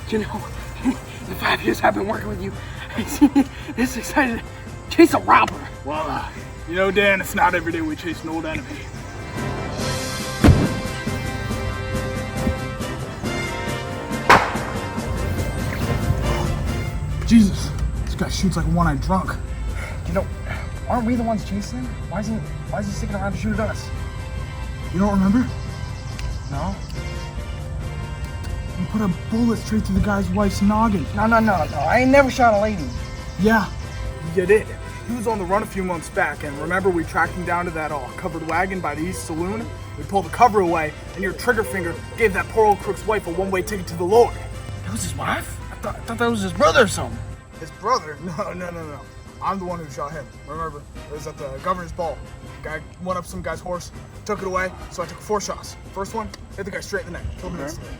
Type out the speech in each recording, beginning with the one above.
You know, the 5 years I've been working with you, I see this excited to chase a robber. Well, you know, Dan, it's not every day we chase an old enemy. Jesus, this guy shoots like a one-eyed drunk. You know, aren't we the ones chasing him? Why is he sticking around to shoot at us? You don't remember? No. He put a bullet straight through the guy's wife's noggin. No. I ain't never shot a lady. Yeah, you did. He was on the run a few months back, and remember we tracked him down to that covered wagon by the East Saloon? We pulled the cover away, and your trigger finger gave that poor old crook's wife a one-way ticket to the Lord. That was his wife? I thought that was his brother or something. His brother? No. I'm the one who shot him. Remember, it was at the governor's ball. The guy went up some guy's horse, took it away, so I took 4 shots. First one, hit the guy straight in the neck, killed him instantly.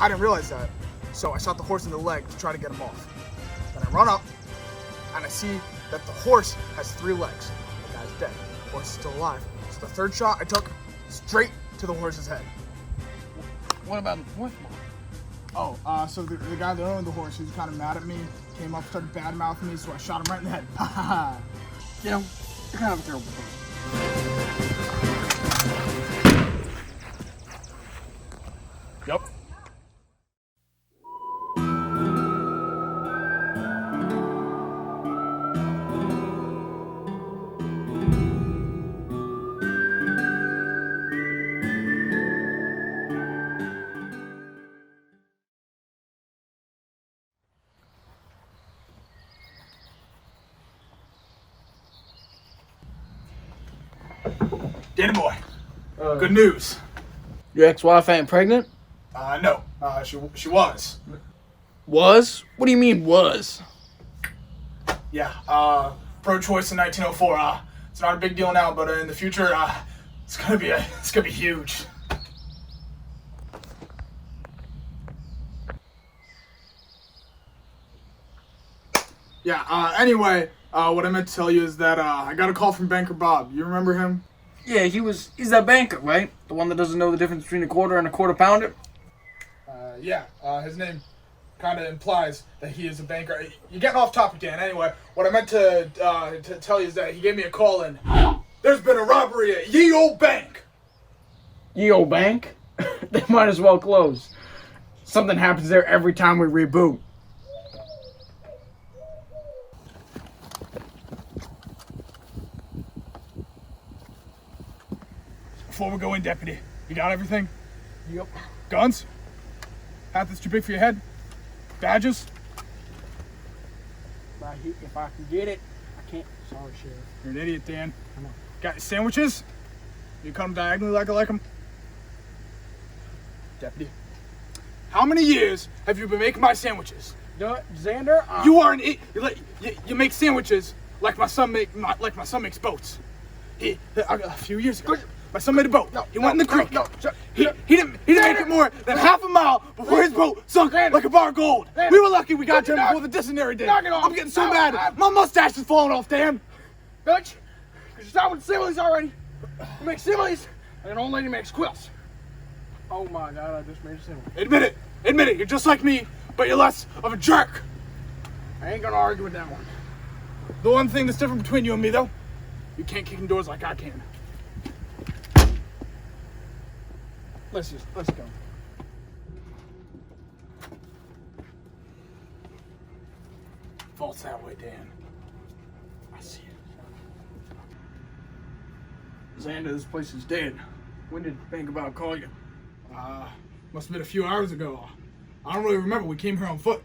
I didn't realize that, so I shot the horse in the leg to try to get him off. Then I run up, and I see that the horse has 3 legs. The guy's dead. The horse is still alive. So the 3rd shot I took straight to the horse's head. What about the 4th one? Oh, so the guy that owned the horse, he was kind of mad at me, came up, started bad-mouthing me, so I shot him right in the head. You know, you're kind of a terrible person. Yep. Danny boy, good news. Your ex-wife ain't pregnant? No, she was. Was? What do you mean was? Yeah, pro-choice in 1904. It's not a big deal now, but in the future, it's gonna be huge. Yeah. Anyway, what I meant to tell you is that I got a call from Banker Bob. You remember him? Yeah, he's that banker, right? The one that doesn't know the difference between a quarter and a quarter pounder? Yeah, his name kind of implies that he is a banker. You're getting off topic, Dan. Anyway, what I meant to tell you is that he gave me a call and there's been a robbery at Ye Old Bank. Ye Old Bank? They might as well close. Something happens there every time we reboot. Before we go in, Deputy, you got everything? Yep. Guns? Hat that's too big for your head? Badges? Right here, if I can get it. I can't. Sorry, Sheriff. You're an idiot, Dan. Come on. Got your sandwiches? You cut them diagonally like I like them? Deputy, how many years have you been making my sandwiches? Zander? You are an idiot. You make sandwiches like my son makes boats. A few years ago, my son made a boat. He went in the creek. He didn't make it more than half a mile before his boat sunk like a bar of gold. We were lucky we got to him before the dysentery did. I'm getting so mad. My mustache is falling off, Dan. Bitch, you start with similes already. You make similes, and an old lady makes quilts. Oh my God, I just made a simile. Admit it. You're just like me, but you're less of a jerk. I ain't gonna argue with that one. The one thing that's different between you and me, though, you can't kick in doors like I can. Let's go. Vault's that way, Dan. I see it. Zander, this place is dead. When did Banker Bob call you? Must have been a few hours ago. I don't really remember. We came here on foot.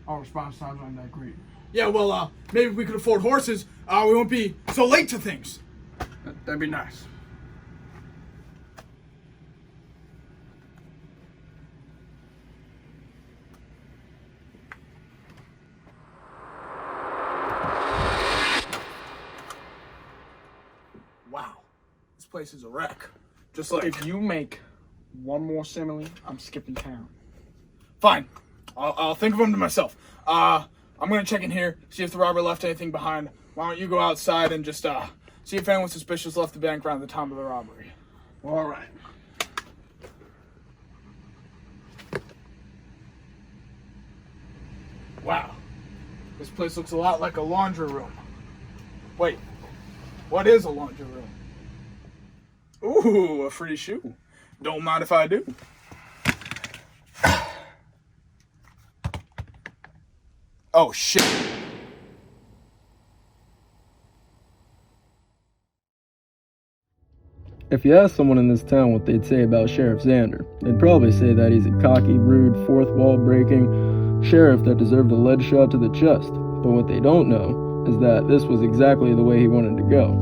Our response times aren't that great. Yeah, well, maybe if we could afford horses, we won't be so late to things. That'd be nice. Wow, this place is a wreck. Just like If you make one more simile, I'm skipping town. Fine, I'll think of them to myself. I'm gonna check in here, see if the robber left anything behind. Why don't you go outside and just see if anyone suspicious left the bank around the time of the robbery. All right. Wow. This place looks a lot like a laundry room. Wait, what is a laundry room? Ooh, a free shoe. Don't mind if I do. Oh, shit. If you ask someone in this town what they'd say about Sheriff Zander, they'd probably say that he's a cocky, rude, fourth wall breaking sheriff that deserved a lead shot to the chest. But what they don't know is that this was exactly the way he wanted to go.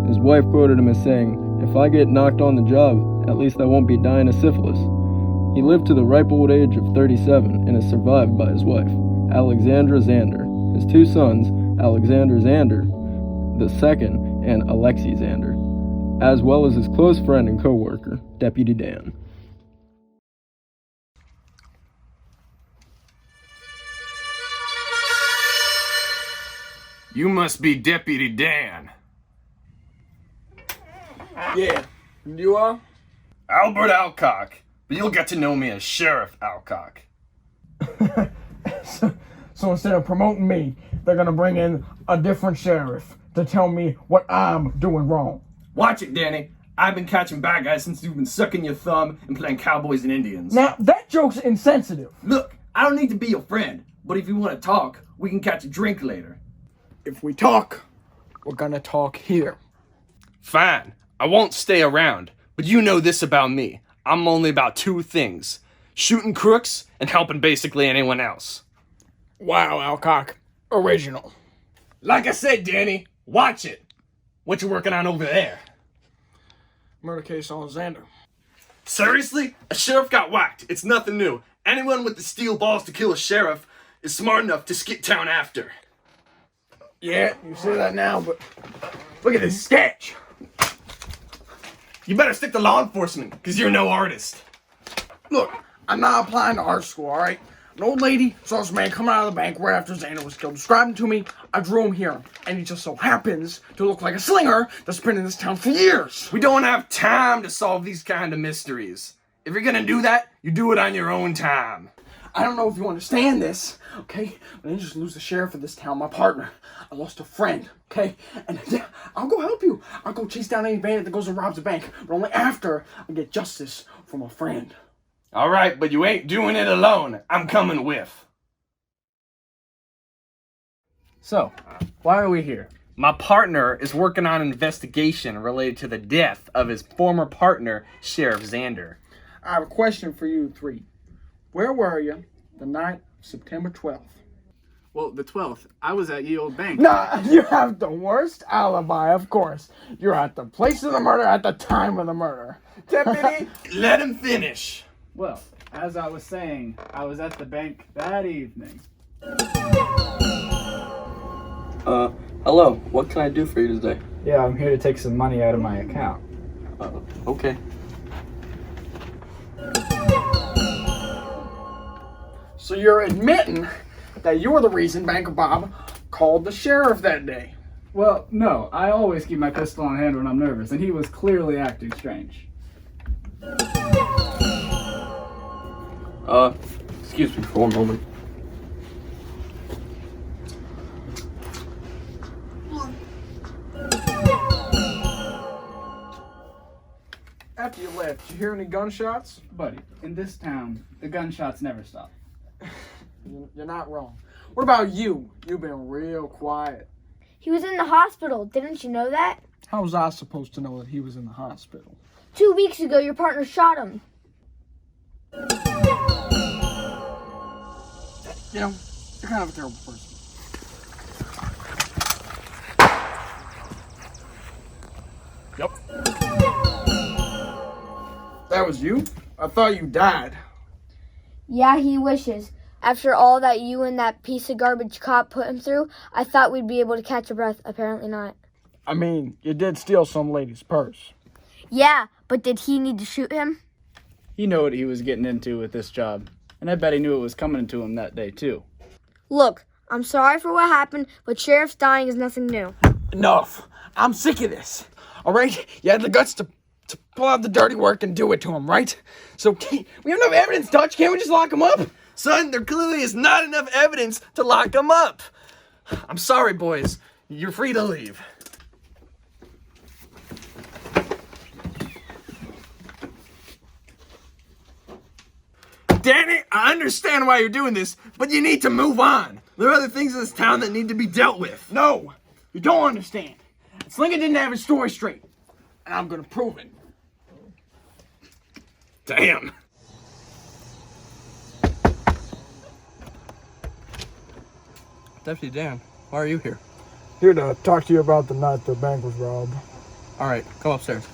His wife quoted him as saying, "If I get knocked on the job, at least I won't be dying of syphilis." He lived to the ripe old age of 37 and is survived by his wife, Alexandra Zander, his two sons, Alexander Zander II and Alexei Zander, as well as his close friend and co-worker, Deputy Dan. You must be Deputy Dan. Yeah, you are? Albert Alcock, but you'll get to know me as Sheriff Alcock. So instead of promoting me, they're gonna bring in a different sheriff to tell me what I'm doing wrong. Watch it, Danny. I've been catching bad guys since you've been sucking your thumb and playing cowboys and Indians. Now, that joke's insensitive. Look, I don't need to be your friend, but if you want to talk, we can catch a drink later. If we talk, we're gonna talk here. Fine, I won't stay around, but you know this about me. I'm only about two things: shooting crooks and helping basically anyone else. Wow, Alcock. Original. Like I said, Danny, watch it. What you working on over there? Murder case on Zander. Seriously? A sheriff got whacked. It's nothing new. Anyone with the steel balls to kill a sheriff is smart enough to skip town after. Yeah, you say that now, but look at this sketch. You better stick to law enforcement, because you're no artist. Look, I'm not applying to art school, alright? An old lady saw this man coming out of the bank right after Zander was killed. Described him to me. I drew him here. And he just so happens to look like a slinger that's been in this town for years. We don't have time to solve these kind of mysteries. If you're gonna do that, you do it on your own time. I don't know if you understand this, okay? But I didn't just lose the sheriff of this town, my partner. I lost a friend, okay? And yeah, I'll go help you. I'll go chase down any bandit that goes and robs a bank. But only after I get justice for my friend. All right, but you ain't doing it alone. I'm coming with. So, why are we here? My partner is working on an investigation related to the death of his former partner, Sheriff Zander. I have a question for you three. Where were you the night of September 12th? Well, the 12th, I was at Ye Old Bank. Nah, you have the worst alibi, of course. You're at the place of the murder at the time of the murder. Deputy, let him finish. Well, as I was saying, I was at the bank that evening. Hello, what can I do for you today? Yeah, I'm here to take some money out of my account. Okay. So you're admitting that you're the reason Banker Bob called the sheriff that day. Well, no, I always keep my pistol on hand when I'm nervous, and he was clearly acting strange. Excuse me for one moment. After you left, did you hear any gunshots? Buddy, in this town, the gunshots never stop. You're not wrong. What about you? You've been real quiet. He was in the hospital. Didn't you know that? How was I supposed to know that he was in the hospital? 2 weeks ago, your partner shot him. You know, you're kind of a terrible person. Yep. That was you? I thought you died. Yeah, he wishes. After all that you and that piece of garbage cop put him through, I thought we'd be able to catch a breath. Apparently not. I mean, you did steal some lady's purse. Yeah, but did he need to shoot him? He knew what he was getting into with this job, and I bet he knew it was coming to him that day, too. Look, I'm sorry for what happened, but Sheriff's dying is nothing new. Enough. I'm sick of this. All right? You had the guts to pull out the dirty work and do it to him, right? So we have enough evidence, Dutch. Can't we just lock him up? Son, there clearly is not enough evidence to lock him up. I'm sorry, boys. You're free to leave. Danny, I understand why you're doing this, but you need to move on. There are other things in this town that need to be dealt with. No, you don't understand. Slinger didn't have his story straight, and I'm gonna prove it. Damn. Deputy Dan, why are you here? Here to talk to you about the night the bank was robbed. All right, come upstairs.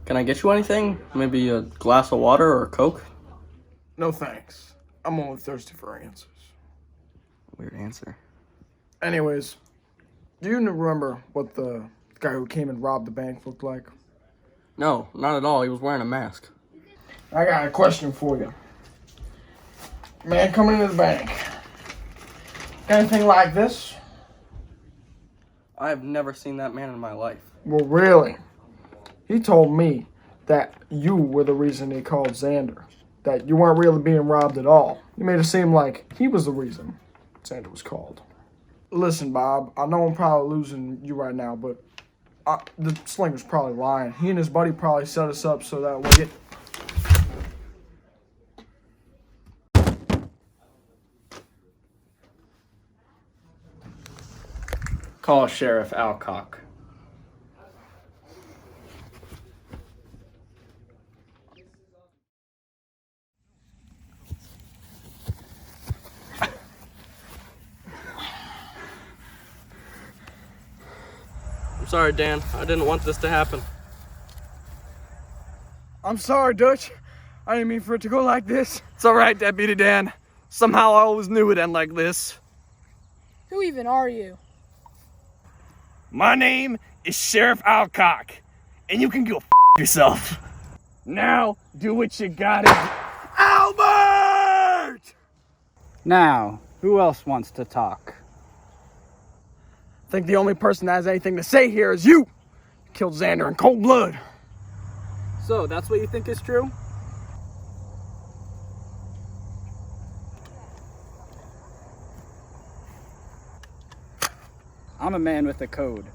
Can I get you anything? Maybe a glass of water or a Coke? No thanks. I'm only thirsty for answers. Weird answer. Anyways, do you remember what the guy who came and robbed the bank looked like? No, not at all. He was wearing a mask. I got a question for you. Man coming into the bank. Got anything like this? I have never seen that man in my life. Well, really? He told me that you were the reason he called Zander. That you weren't really being robbed at all. You made it seem like he was the reason Zander was called. Listen, Bob, I know I'm probably losing you right now, but the Slinger's probably lying. He and his buddy probably set us up so that we get... Call Sheriff Alcock. I'm sorry, Dan. I didn't want this to happen. I'm sorry, Dutch. I didn't mean for it to go like this. It's all right, Deputy Dan. Somehow I always knew it'd end like this. Who even are you? My name is Sheriff Alcock, and you can go yourself. Now, do what you gotta do. Albert! Now, who else wants to talk? I think the only person that has anything to say here is you. You killed Zander in cold blood. So, that's what you think is true? I'm a man with a code.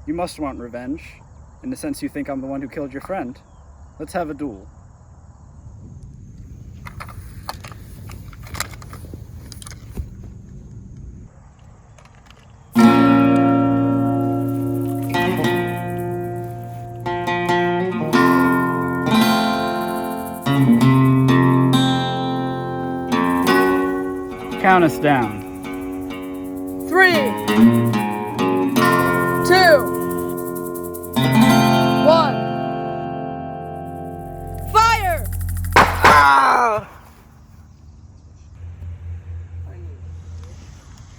You must want revenge. In the sense you think I'm the one who killed your friend. Let's have a duel. Count us down. 3, 2, 1. Fire!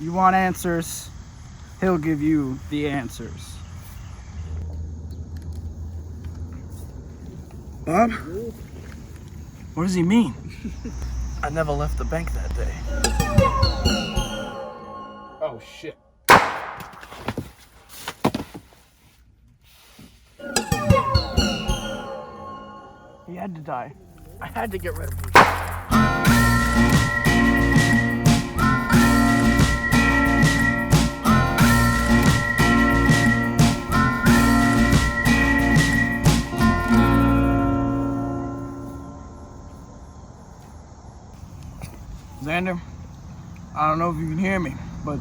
You want answers? He'll give you the answers. Bob? What does he mean? I never left the bank that day. Oh, shit. He had to die. I had to get rid of him. Zander, I don't know if you can hear me, but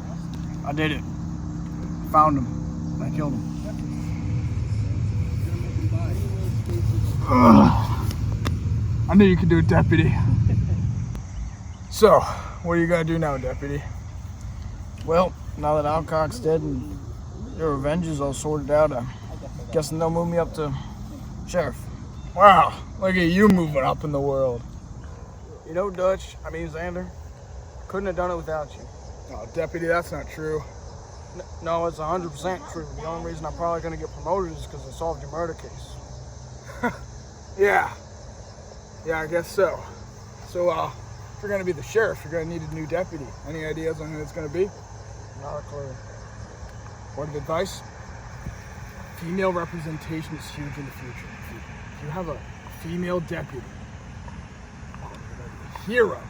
I did it. Found him. And I killed him. I knew you could do it, Deputy. So, what are you gonna do now, Deputy? Well, now that Alcock's dead and your revenge is all sorted out, I'm guessing they'll move me up to Sheriff. Wow, look at you moving up in the world. You know, Dutch, Zander, couldn't have done it without you. Oh, Deputy, that's not true. No, it's 100% true. The only reason I'm probably gonna get promoted is because I solved your murder case. Yeah, I guess so. So, if you're gonna be the sheriff, you're gonna need a new deputy. Any ideas on who it's gonna be? Not a clue. Word of advice, female representation is huge in the future. If you have a female deputy, a hero,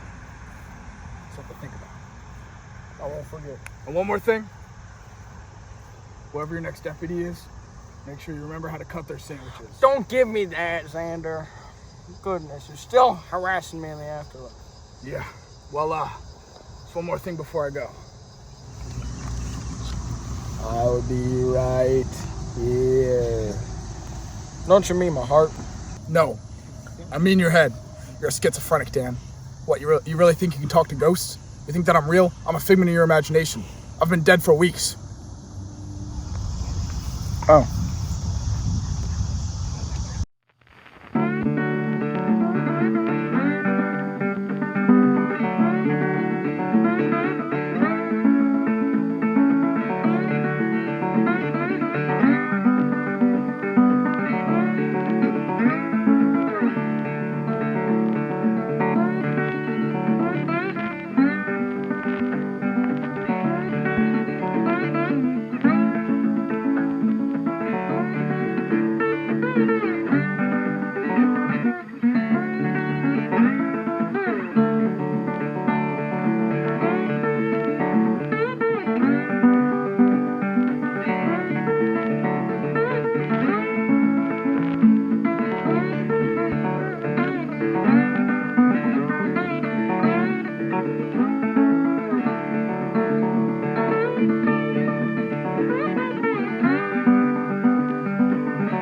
something to think about. I won't forget. And one more thing, whoever your next deputy is, make sure you remember how to cut their sandwiches. Don't give me that, Zander. Goodness, you're still harassing me in the afterlife. Yeah, well, just one more thing before I go. I'll be right here. Don't you mean my heart? No, I mean your head. You're a schizophrenic, Dan. What, you really think you can talk to ghosts? You think that I'm real? I'm a figment of your imagination. I've been dead for weeks. Oh.